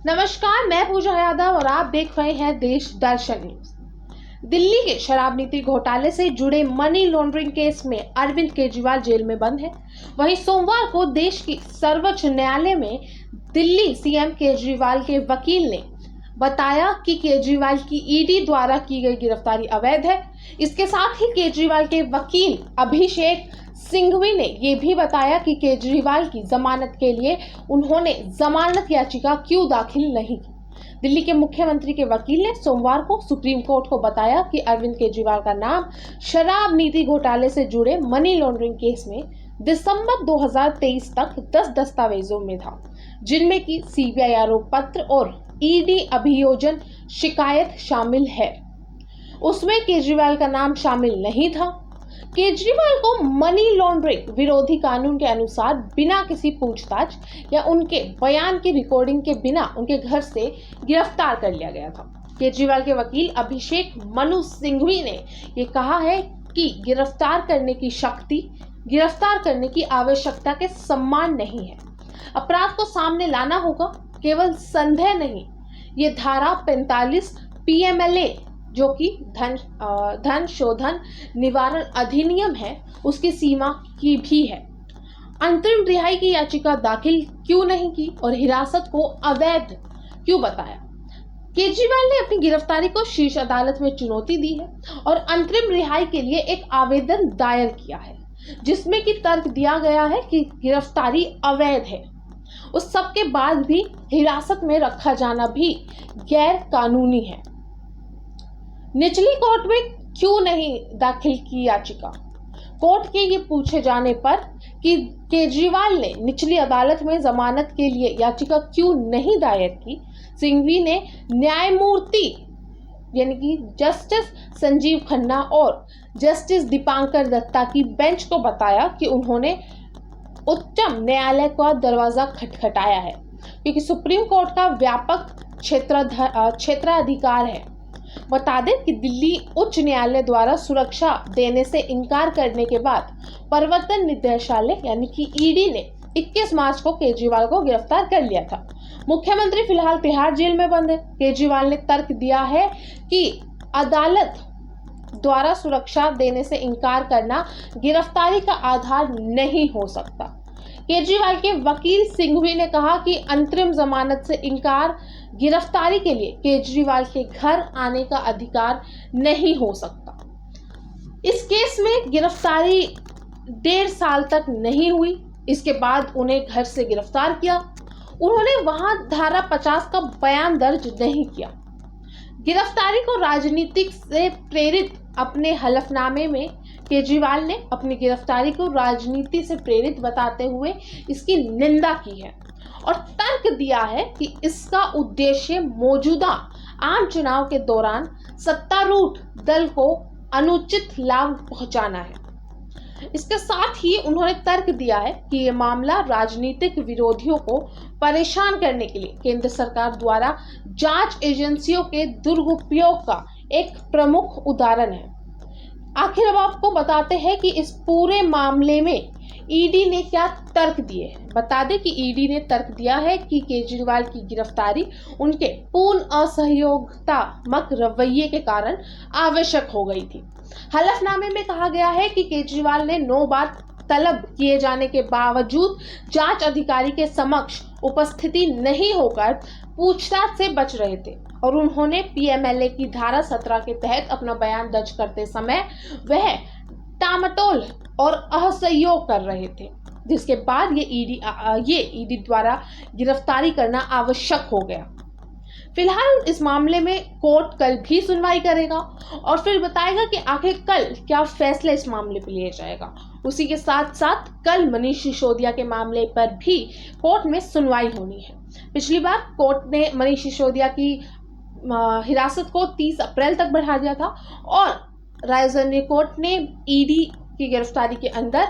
नमस्कार, मैं पूजा यादव और आप देख रहे हैं देश दर्शन न्यूज। दिल्ली के शराब नीति घोटाले से जुड़े मनी लॉन्ड्रिंग केस में अरविंद केजरीवाल जेल में बंद है। वहीं सोमवार को देश की सर्वोच्च न्यायालय में दिल्ली सीएम केजरीवाल के वकील ने बताया कि केजरीवाल की ईडी द्वारा की गई गिरफ्तारी अवैध है। इसके साथ ही केजरीवाल के वकील अभिषेक सिंघवी ने यह भी बताया कि केजरीवाल की जमानत के लिए उन्होंने जमानत याचिका क्यों दाखिल नहीं की। दिल्ली के मुख्यमंत्री के वकील ने सोमवार को सुप्रीम कोर्ट को बताया कि अरविंद केजरीवाल का नाम शराब नीति घोटाले से जुड़े मनी लॉन्ड्रिंग केस में दिसंबर 2023 तक 10 दस्तावेजों में था, जिनमें की सीबीआई आरोप पत्र और ईडी अभियोजन शिकायत शामिल है। उसमें केजरीवाल का नाम शामिल नहीं था। केजरीवाल को मनी लॉन्ड्रिंग विरोधी कानून के अनुसार बिना किसी पूछताछ या उनके बयान की रिकॉर्डिंग के बिना उनके घर से गिरफ्तार कर लिया गया था। केजरीवाल के वकील अभिषेक मनु सिंघवी ने यह कहा है कि गिरफ्तार करने की शक्ति गिरफ्तार करने की आवश्यकता के समान नहीं है। अपराध को सामने लाना होगा, केवल संदेह नहीं। ये धारा 45 पीएमएलए जो कि धन शोधन निवारण अधिनियम है, उसकी सीमा की भी है। अंतरिम रिहाई की याचिका दाखिल क्यों नहीं की और हिरासत को अवैध क्यों बताया? केजरीवाल ने अपनी गिरफ्तारी को शीर्ष अदालत में चुनौती दी है और अंतरिम रिहाई के लिए एक आवेदन दायर किया है, जिसमें कि तर्क दिया गया है कि गिरफ्तारी अवैध है। उस सब के बाद भी हिरासत में रखा जाना भी गैर कानूनी है। निचली कोर्ट में क्यों नहीं दाखिल की याचिका? कोर्ट के ये पूछे जाने पर कि केजरीवाल ने निचली अदालत में जमानत के लिए याचिका क्यों नहीं दायर की, सिंघवी ने न्यायमूर्ति यानी कि जस्टिस संजीव खन्ना और जस्टिस दीपांकर दत्ता की बेंच को बताया कि उन्होंने उच्चतम न्यायालय का दरवाजा खटखटाया है, क्योंकि सुप्रीम कोर्ट का व्यापक क्षेत्राधिकार है। बता दें कि दिल्ली उच्च न्यायालय द्वारा सुरक्षा देने से इनकार करने के बाद प्रवर्तन निदेशालय यानी कि ईडी ने 21 मार्च को केजरीवाल को गिरफ्तार कर लिया था। मुख्यमंत्री फिलहाल तिहाड़ जेल में बंद है। केजरीवाल ने तर्क दिया है कि अदालत द्वारा सुरक्षा देने से इनकार करना गिरफ्तारी का आधार नहीं हो सकता। केजरीवाल के वकील सिंघवी ने कहा कि अंतरिम जमानत से इनकार गिरफ्तारी के लिए केजरीवाल के घर आने का अधिकार नहीं हो सकता। इस केस में गिरफ्तारी 1.5 साल तक नहीं हुई। इसके बाद उन्हें घर से गिरफ्तार किया। उन्होंने वहां धारा 50 का बयान दर्ज नहीं किया। गिरफ्तारी को राजनीतिक से प्रेरित अपने हलफनामे में केजरीवाल ने अपनी गिरफ्तारी को राजनीति से प्रेरित बताते हुए इसकी निंदा की है और तर्क दिया है कि इसका उद्देश्य मौजूदा आम चुनाव के दौरान सत्तारूढ़ दल को अनुचित लाभ पहुंचाना है। इसके साथ ही उन्होंने तर्क दिया है कि यह मामला राजनीतिक विरोधियों को परेशान करने के लिए केंद्र सरकार द्वारा जांच एजेंसियों के दुरुपयोग का एक प्रमुख उदाहरण है। आखिर अब आपको बताते हैं कि इस पूरे मामले में ईडी ने क्या तर्क दिए हैं। बता दें कि ईडी ने तर्क दिया है कि केजरीवाल की गिरफ्तारी उनके पूर्ण असहयोगतात्मक रवैये के कारण आवश्यक हो गई थी। हलफनामे में कहा गया है कि केजरीवाल ने 9 बार तलब किए जाने के बावजूद जांच अधिकारी के समक्ष उपस्थिति नहीं होकर पूछताछ से बच रहे थे और उन्होंने पीएमएलए की धारा 17 के तहत अपना बयान दर्ज करते समय वह टामटोल और असहयोग कर रहे थे, जिसके बाद ये ईडी द्वारा गिरफ्तारी करना आवश्यक हो गया। फिलहाल इस मामले में कोर्ट कल भी सुनवाई करेगा और फिर बताएगा कि आखिर कल क्या फैसला इस मामले पर लिया जाएगा। उसी के साथ साथ कल मनीष सिसोदिया के मामले पर भी कोर्ट में सुनवाई होनी है। पिछली बार कोर्ट ने मनीष सिसोदिया की हिरासत को 30 अप्रैल तक बढ़ा दिया था और राजधानी कोर्ट ने ईडी की गिरफ्तारी के अंदर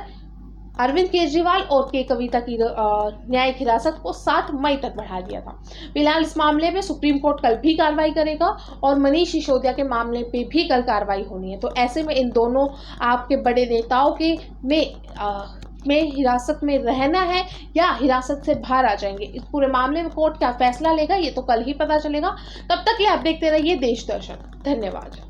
अरविंद केजरीवाल और के कविता की न्यायिक हिरासत को 7 मई तक बढ़ा दिया था। फिलहाल इस मामले में सुप्रीम कोर्ट कल भी कार्रवाई करेगा और मनीष सिसोदिया के मामले पे भी कल कार्रवाई होनी है। तो ऐसे में इन दोनों आपके बड़े नेताओं के में में हिरासत में रहना है या हिरासत से बाहर आ जाएंगे। इस पूरे मामले में कोर्ट क्या फैसला लेगा ये तो कल ही पता चलेगा। तब तक के लिए आप देखते रहिए देश दर्शन। धन्यवाद।